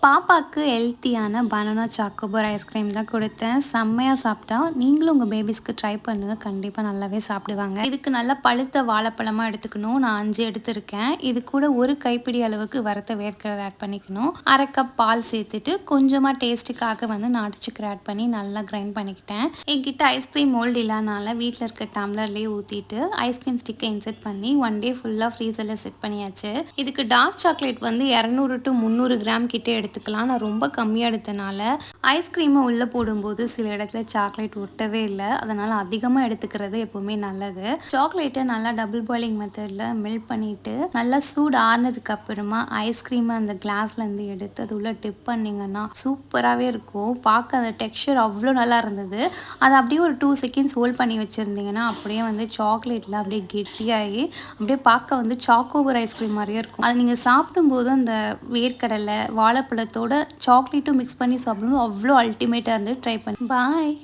பாப்பாக்கு ஹெல்த்தியான banana chocobar ice cream தான் கொடுத்தேன். செம்மையாக சாப்பிட்டா. நீங்களும் உங்கள் பேபிஸ்க்கு ட்ரை பண்ணுங்கள். கண்டிப்பாக நல்லாவே சாப்பிடுவாங்க. இதுக்கு நல்லா பழுத்த வாழைப்பழமாக எடுத்துக்கணும். நான் 5 எடுத்திருக்கேன். இது கூட ஒரு கைப்பிடி அளவுக்கு வறுத்த வேர்க்கடலை ஆட் பண்ணிக்கணும். 1/2 கப் பால் சேர்த்துட்டு கொஞ்சமாக டேஸ்ட்டுக்காக நாட்டு சக்கரை ஆட் பண்ணி நல்லா கிரைண்ட் பண்ணிக்கிட்டேன். என்கிட்ட ஐஸ்கிரீம் மோல்டு இல்லாதனால வீட்டில் இருக்க டம்ளர்லேயே ஊற்றிட்டு ஐஸ்கிரீம் ஸ்டிக்கை இன்செர்ட் பண்ணி 1 டே ஃபுல்லாக ஃப்ரீசரில் செட் பண்ணியாச்சு. இதுக்கு டார்க் சாக்லேட் 200 to 300 கிராம் கிட்டே எடுத்துக்கலாம். நான் ரொம்ப கம்மியாக எடுத்தனால ஐஸ்கிரீமை உள்ளே போடும்போது சில இடத்துல சாக்லேட் ஒட்டவே இல்லை. அதனால் அதிகமாக எடுத்துக்கிறது எப்போவுமே நல்லது. சாக்லேட்டை நல்லா டபுள் பாயிலிங் மெத்தடில் மெல்ட் பண்ணிவிட்டு நல்லா சூடு ஆறுனதுக்கு அப்புறமா ஐஸ்கிரீமை அந்த கிளாஸ்லேருந்து எடுத்து அது உள்ளே டிப் பண்ணிங்கன்னா சூப்பராகவே இருக்கும். பார்க்க அந்த டெக்ஸ்சர் அவ்வளோ நல்லா இருந்தது. அதை அப்படியே ஒரு 2 செகண்ட்ஸ் ஹோல்ட் பண்ணி வச்சுருந்தீங்கன்னா அப்படியே சாக்லேட்டில் அப்படியே கெட்டியாகி அப்படியே பார்க்க சாக்கோபார் ஐஸ்கிரீம் மாதிரியே இருக்கும். அது நீங்கள் சாப்பிடும்போது அந்த வேர்க்கடலை வாழைப்பழத்தோட சாக்லேட்டும் மிக்ஸ் பண்ணி சாப்பிடும்போது அவ்வளோ அல்டிமேட்டாக இருந்து ட்ரை பண்ணி பாய்.